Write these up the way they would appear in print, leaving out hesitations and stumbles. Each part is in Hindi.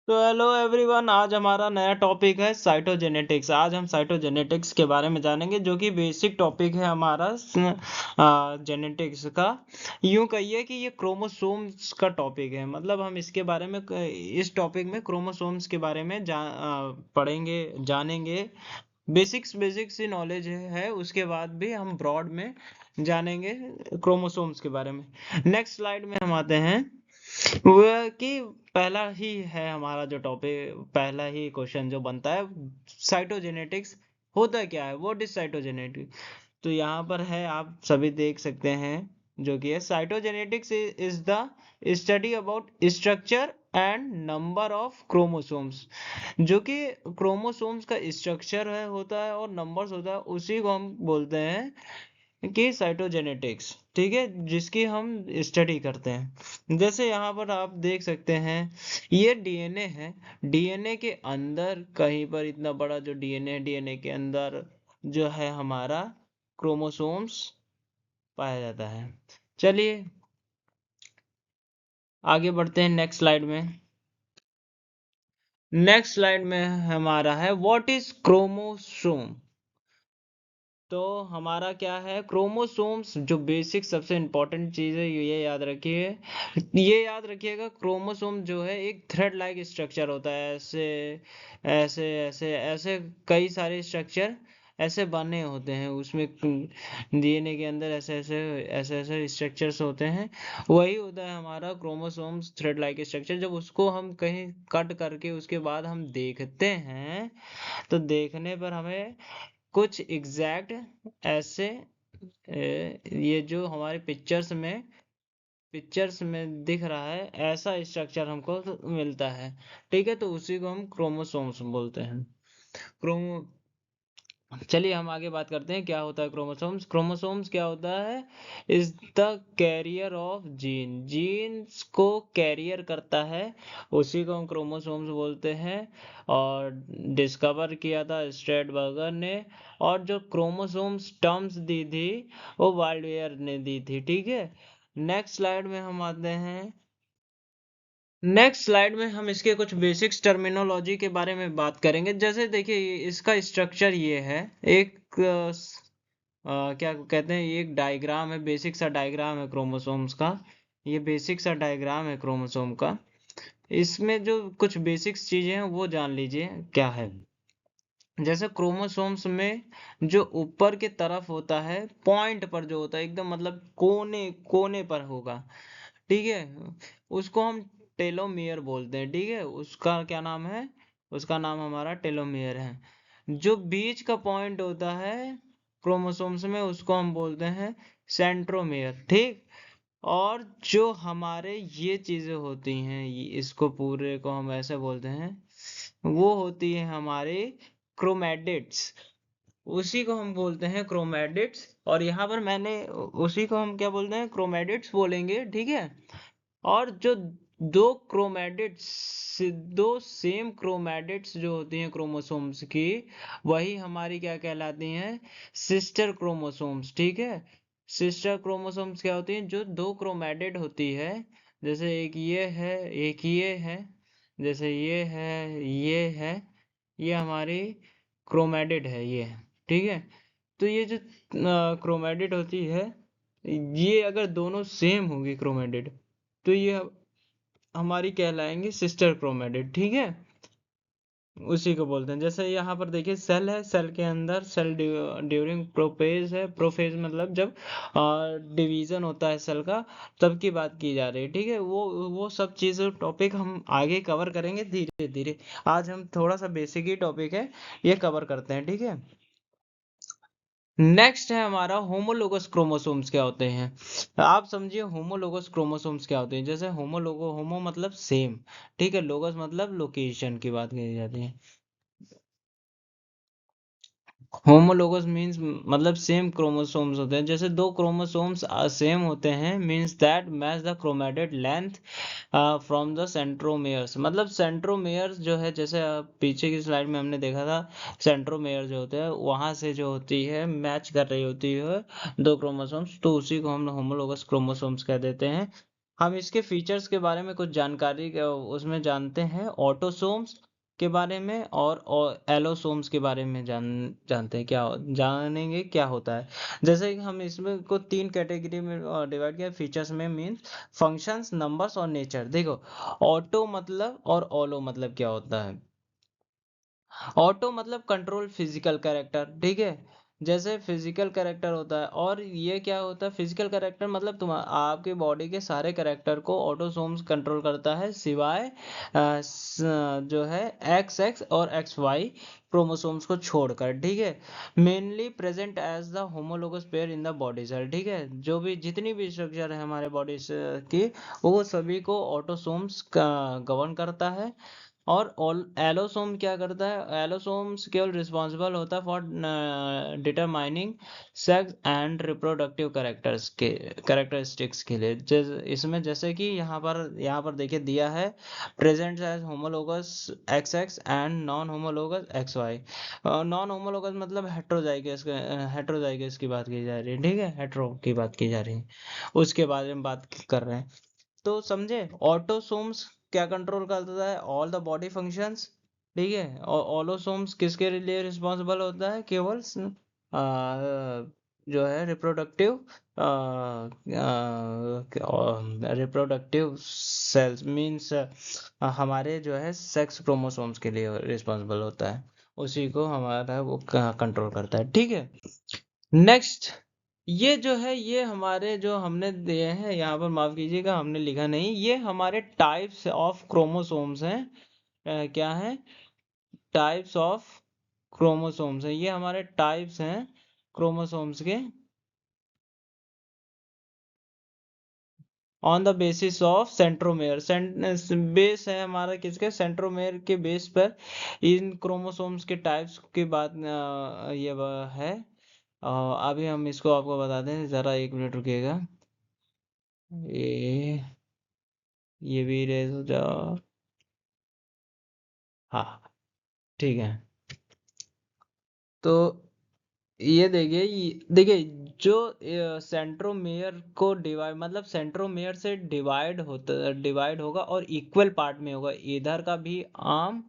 तो हेलो एवरीवन, आज हमारा नया टॉपिक है साइटोजेनेटिक्स। आज हम साइटोजेनेटिक्स के बारे में जानेंगे, जो कि बेसिक टॉपिक है हमारा जेनेटिक्स का। यूं कहिए कि ये क्रोमोसोम्स का टॉपिक है। मतलब हम इसके बारे में इस टॉपिक में क्रोमोसोम्स के बारे में पढ़ेंगे, जानेंगे। बेसिक्स बेसिक्स सी नॉलेज है, उसके बाद भी हम ब्रॉड में जानेंगे क्रोमोसोम्स के बारे में। नेक्स्ट स्लाइड में हम आते हैं। वह कि पहला ही है हमारा जो टॉपिक, पहला ही क्वेश्चन जो बनता है, साइटोजेनेटिक्स होता क्या है, व्हाट इज साइटोजेनेटिक्स। तो यहाँ पर है, आप सभी देख सकते हैं, जो कि है cytogenetics is the study about structure and number of chromosomes. जो कि क्रोमोसोम्स का स्ट्रक्चर है होता है और नंबर्स होता है, उसी को हम बोलते हैं कि साइटोजेनेटिक्स। ठीक है, जिसकी हम स्टडी करते हैं। जैसे यहाँ पर आप देख सकते हैं, ये डीएनए है। डीएनए के अंदर कहीं पर इतना बड़ा जो डीएनए, डीएनए के अंदर जो है हमारा क्रोमोसोम्स पाया जाता है। चलिए आगे बढ़ते हैं नेक्स्ट स्लाइड में। नेक्स्ट स्लाइड में हमारा है व्हाट इज क्रोमोसोम। तो हमारा क्या है, क्रोमोसोम्स जो बेसिक सबसे इम्पोर्टेंट चीज़ है, ये याद रखिए। ये याद रखिएगा, क्रोमोसोम जो है एक थ्रेड लाइक स्ट्रक्चर होता है। ऐसे ऐसे ऐसे ऐसे कई सारे स्ट्रक्चर ऐसे बने होते हैं उसमें। डीएनए के अंदर ऐसे ऐसे ऐसे ऐसे स्ट्रक्चर्स होते हैं। वही होता है हमारा क्रोमोसोम्स, थ्रेड लाइक स्ट्रक्चर। जब उसको हम कहीं कट करके उसके बाद हम देखते हैं, तो देखने पर हमें कुछ एग्जैक्ट ऐसे ये जो हमारे पिक्चर्स में दिख रहा है, ऐसा स्ट्रक्चर हमको मिलता है। ठीक है, तो उसी को हम क्रोमोसोम्स बोलते हैं। क्रोमो चलिए हम आगे बात करते हैं क्या होता है क्रोमोसोम्स। क्रोमोसोम्स क्या होता है, is the carrier of genes को कैरियर करता है, उसी को हम क्रोमोसोम्स बोलते हैं। और डिस्कवर किया था स्ट्रैटबर्गर ने। और जो क्रोमोसोम्स टर्म्स दी थी, वो वाल्डवेयर ने दी थी। ठीक है, नेक्स्ट स्लाइड में हम आते हैं। नेक्स्ट स्लाइड में हम इसके कुछ बेसिक्स टर्मिनोलॉजी के बारे में बात करेंगे। जैसे देखिए, इसका स्ट्रक्चर ये है। एक क्या कहते हैं, ये एक डायग्राम है, बेसिक सा डायग्राम है क्रोमोसोम्स का। ये बेसिक सा डायग्राम है क्रोमोसोम का। इसमें जो कुछ बेसिक्स चीजें हैं वो जान लीजिए क्या है। जैसे क्रोमोसोम्स में जो ऊपर के तरफ होता है, पॉइंट पर जो होता है एकदम, मतलब कोने कोने पर होगा। ठीक है, उसको हम टेलोमियर बोलते हैं। ठीक है, उसका क्या नाम है, उसका नाम हमारा टेलोमियर है। जो बीच का पॉइंट होता है क्रोमोसोम्स में, उसको हम बोलते हैं सेंट्रोमियर। ठीक, और जो हमारे ये चीजें होती हैं, इसको पूरे को हम ऐसे बोलते हैं, वो होती है हमारे क्रोमैटिड्स। उसी को हम बोलते हैं क्रोमैटिड्स। और यहाँ पर मैंने उसी को हम क्या बोलते हैं, क्रोमैटिड्स बोलेंगे। ठीक है, और जो दो क्रोमैटिड्स दो सेम क्रोमैटिड्स जो होती हैं क्रोमोसोम्स की, वही हमारी क्या कहलाती हैं, सिस्टर क्रोमोसोम्स। ठीक है, सिस्टर क्रोमोसोम्स क्या होती हैं, जो दो क्रोमैटिड होती है। जैसे एक ये है, एक ये है। जैसे ये है, ये हमारी क्रोमैटिड है, ये है। ठीक है, तो ये जो क्रोमैटिड होती है, ये अगर दोनों सेम होगी क्रोमैटिड, तो ये हमारी कहलाएंगी सिस्टर क्रोमैटिड। ठीक है, उसी को बोलते हैं। जैसे यहाँ पर देखिए, सेल है, सेल के अंदर सेल ड्यूरिंग प्रोफेज है। प्रोफेज मतलब जब डिवीजन होता है सेल का, तब की बात की जा रही है। ठीक है, वो सब चीज़ टॉपिक हम आगे कवर करेंगे धीरे धीरे। आज हम थोड़ा सा बेसिक ही टॉपिक है, ये कवर करते हैं। ठीक है, नेक्स्ट है हमारा होमोलोगस क्रोमोसोम्स क्या होते हैं। आप समझिए होमोलोगस क्रोमोसोम्स क्या होते हैं। जैसे होमो मतलब सेम। ठीक है, लोगस मतलब लोकेशन की बात करी जाती है। होमोलोगस मींस मतलब सेम क्रोमोसोम्स होते हैं। जैसे दो क्रोमोसोम्स सेम होते हैं, means that match the chromatid length from the centromeres. मतलब सेंट्रोमेयर्स जो है, जैसे पीछे की स्लाइड में हमने देखा था, सेंट्रोमेयर जो होते हैं वहां से जो होती है, मैच कर रही होती है दो क्रोमोसोम्स, तो उसी को हम होमोलोगस क्रोमोसोम्स कह देते हैं। हम इसके फीचर्स के बारे में कुछ जानकारी उसमें जानते हैं, ऑटोसोम्स के बारे में और एलोसोम्स के बारे में जानते हैं, क्या जानेंगे क्या होता है। जैसे कि हम इसमें को 3 कैटेगरी में डिवाइड किया फीचर्स में, मींस फंक्शंस, नंबर्स और नेचर। देखो, ऑटो मतलब और ओलो मतलब क्या होता है। ऑटो मतलब कंट्रोल फिजिकल कैरेक्टर, ठीक है, जैसे फिजिकल कैरेक्टर होता है। और ये क्या होता है, फिजिकल कैरेक्टर मतलब तुम आपके बॉडी के सारे कैरेक्टर को ऑटोसोम्स कंट्रोल करता है, सिवाय जो है एक्स एक्स और एक्स वाई क्रोमोसोम्स को छोड़कर, ठीक है। Mainly present as the homologous pair in the body cell, ठीक है, जो भी जितनी भी स्ट्रक्चर है हमारे बॉडी की, वो सभी को ऑटोसोम्स गवर्न करता है। और एलोसोम क्या करता है, एलोसोम्स केवल रिस्पॉन्सिबल होता है for determining sex and reproductive characteristics के लिए। इसमें जैसे कि यहाँ पर देखिए दिया है, present as homologous X X and non homologous X Y. Non homologous मतलब हेट्रोजाइगस की बात की जा रही है, ठीक है, हेट्रो की बात की जा रही है, उसके बारे में बात कर रहे हैं। तो समझे, ऑटोसोम्स क्या कंट्रोल करता है, ऑल द बॉडी फंक्शंस, ठीक है। और ऑलोसोम्स किसके लिए रिस्पॉन्सिबल होता है, केवल जो है रिप्रोडक्टिव रिप्रोडक्टिव सेल्स, मींस हमारे जो है सेक्स क्रोमोसोम्स के लिए रिस्पॉन्सिबल होता है, उसी को हमारा वो कंट्रोल करता है, ठीक है। नेक्स्ट, ये जो है, ये हमारे जो हमने दिए हैं यहाँ पर, माफ कीजिएगा हमने लिखा नहीं, ये हमारे टाइप्स ऑफ क्रोमोसोम्स हैं। क्या है, टाइप्स ऑफ क्रोमोसोम्स हैं, ये हमारे टाइप्स हैं क्रोमोसोम्स के, on the basis of centromere. Base है हमारा किसके, सेंट्रोमेयर के बेस पर इन क्रोमोसोम्स के टाइप्स की बात है। अभी हम इसको आपको बता दें, जरा 1 मिनट रुकिएगा। ये भी इरेज हो जाओ, हाँ, ठीक है। तो ये देखिए जो सेंट्रोमेयर को डिवाइड, मतलब सेंट्रोमेयर से डिवाइड होगा और इक्वल पार्ट में होगा, इधर का भी आर्म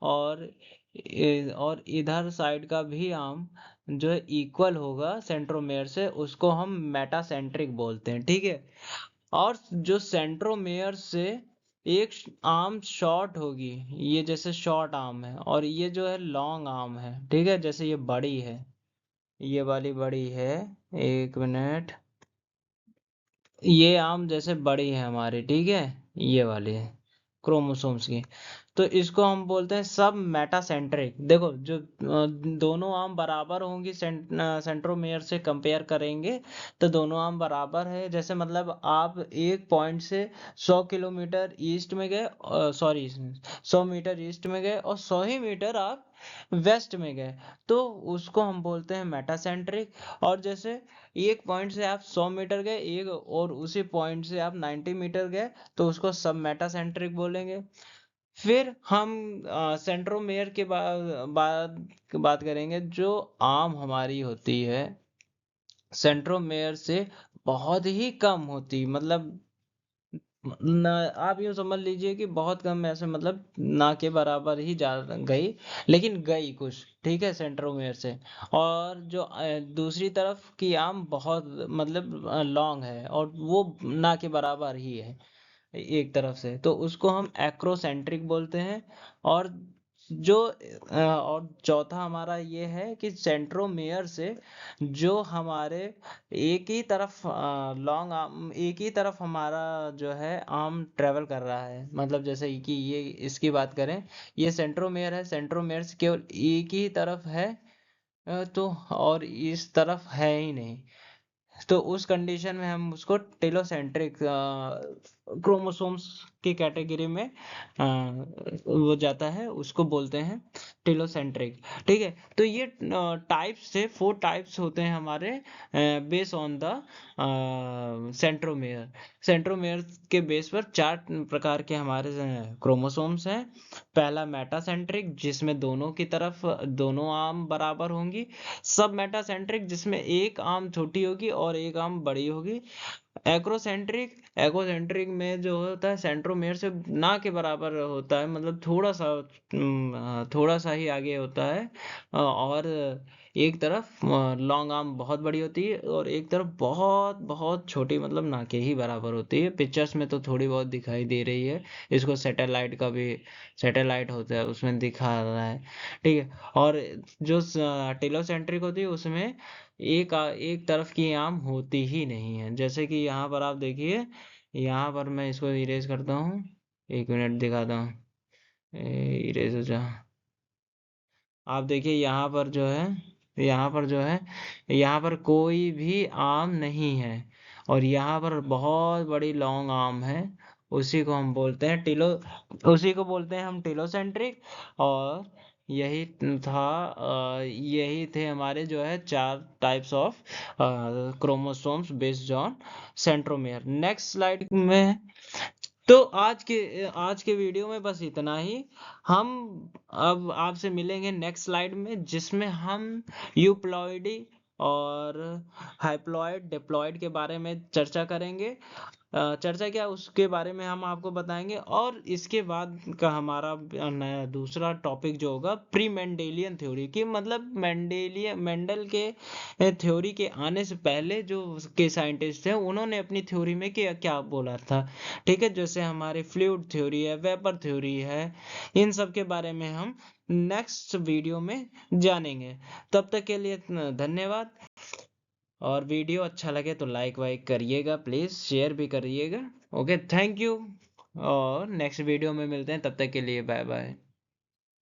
और और इधर साइड का भी आर्म जो है इक्वल होगा सेंट्रोमेयर से, उसको हम मेटासेंट्रिक बोलते हैं, ठीक है। और जो सेंट्रोमेयर से एक आर्म शॉर्ट होगी, ये जैसे शॉर्ट आर्म है, और ये जो है लॉन्ग आर्म है, ठीक है, जैसे ये बड़ी है, ये वाली बड़ी है, 1 मिनट, ये आर्म जैसे बड़ी है हमारी, ठीक है, ये वाली है क्रोमोसोम्स की, तो इसको हम बोलते हैं सब मेटासेंट्रिक। देखो, जो दोनों आर्म बराबर होंगी, सेंट्रोमेयर से कंपेयर करेंगे तो दोनों आर्म बराबर है, जैसे मतलब आप एक पॉइंट से 100 किलोमीटर ईस्ट में गए, सॉरी 100 मीटर ईस्ट में गए, और 100 ही मीटर आप वेस्ट में गए, तो उसको हम बोलते हैं मेटासेंट्रिक। और जैसे एक पॉइंट से आप 100 मीटर गए, एक और उसी पॉइंट से आप 90 मीटर गए, तो उसको सब मेटासेंट्रिक बोलेंगे। फिर हम सेंट्रोमेयर के बात करेंगे, जो आर्म हमारी होती है सेंट्रोमेयर से बहुत ही कम होती, मतलब ना, आप यूं समझ लीजिए कि बहुत कम, ऐसे मतलब ना के बराबर ही जा गई, लेकिन गई कुछ, ठीक है, सेंट्रोमेयर से। और जो दूसरी तरफ की आर्म बहुत मतलब लॉन्ग है, और वो ना के बराबर ही है एक तरफ से, तो उसको हम एक्रोसेंट्रिक बोलते हैं। और और चौथा हमारा ये है कि सेंट्रोमेयर से जो हमारे एक ही तरफ लॉन्ग आर्म, एक ही तरफ हमारा जो है आर्म ट्रेवल कर रहा है, मतलब जैसे कि ये इसकी बात करें, ये सेंट्रोमेयर है, सेंट्रोमेयर से केवल एक ही तरफ है, तो और इस तरफ है ही नहीं, तो उस कंडीशन में हम उसको टेलोसेंट्रिक क्रोमोसोम्स की कैटेगरी में वो जाता है, उसको बोलते हैं टेलोसेंट्रिक, ठीक है। तो ये टाइप्स से 4 टाइप्स होते हैं हमारे, base on the centromere. Centromere के बेस पर 4 प्रकार के हमारे क्रोमोसोम्स हैं। पहला मेटासेंट्रिक, जिसमें दोनों की तरफ दोनों आर्म बराबर होंगी। सब मेटासेंट्रिक, जिसमें एक आर्म छोटी होगी और एक आर्म बड़ी होगी। एकोसेंट्रिक में जो होता है सेंट्रोमेयर से ना के बराबर होता है, मतलब थोड़ा सा ही आगे होता है। और एक तरफ लॉन्ग आर्म बहुत बड़ी होती है और एक तरफ बहुत बहुत छोटी, मतलब ना के ही बराबर होती है। पिक्चर्स में तो थोड़ी बहुत दिखाई दे रही है, इसको सैटेलाइट होता है उसमें दिखा रहा है, ठीक है। और जो टेलोसेंट्रिक होती है उसमें एक तरफ की आर्म होती ही नहीं है। जैसे कि यहाँ पर आप देखिए, यहाँ पर मैं इसको इरेज करता हूँ, 1 मिनट दिखाता हूँ, इरेज हो जा। आप देखिए यहाँ पर कोई भी आर्म नहीं है, और यहाँ पर बहुत बड़ी लॉन्ग आर्म है। उसी को हम बोलते हैं उसी को बोलते हैं हम टेलोसेंट्रिक। और यही यही थे हमारे जो है 4 types of chromosomes based on centromere. Next slide में, तो आज के वीडियो में बस इतना ही। हम अब आपसे मिलेंगे नेक्स्ट स्लाइड में, जिसमें हम यूप्लॉइडी और हाइप्लॉइड डिप्लॉइड के बारे में चर्चा करेंगे। चर्चा क्या, उसके बारे में हम आपको बताएंगे। और इसके बाद का हमारा नया दूसरा टॉपिक जो होगा, प्री मेंडेलियन थ्योरी की, मतलब मेंडल के थ्योरी के आने से पहले जो के साइंटिस्ट थे, उन्होंने अपनी थ्योरी में क्या क्या बोला था, ठीक है। जैसे हमारे फ्लूइड थ्योरी है, वेपर थ्योरी है, इन सब के बारे में हम नेक्स्ट वीडियो में जानेंगे। तब तक के लिए धन्यवाद। और वीडियो अच्छा लगे तो लाइक वाइक करिएगा, प्लीज़ शेयर भी करिएगा। Okay, thank you. और नेक्स्ट वीडियो में मिलते हैं, तब तक के लिए बाय बाय।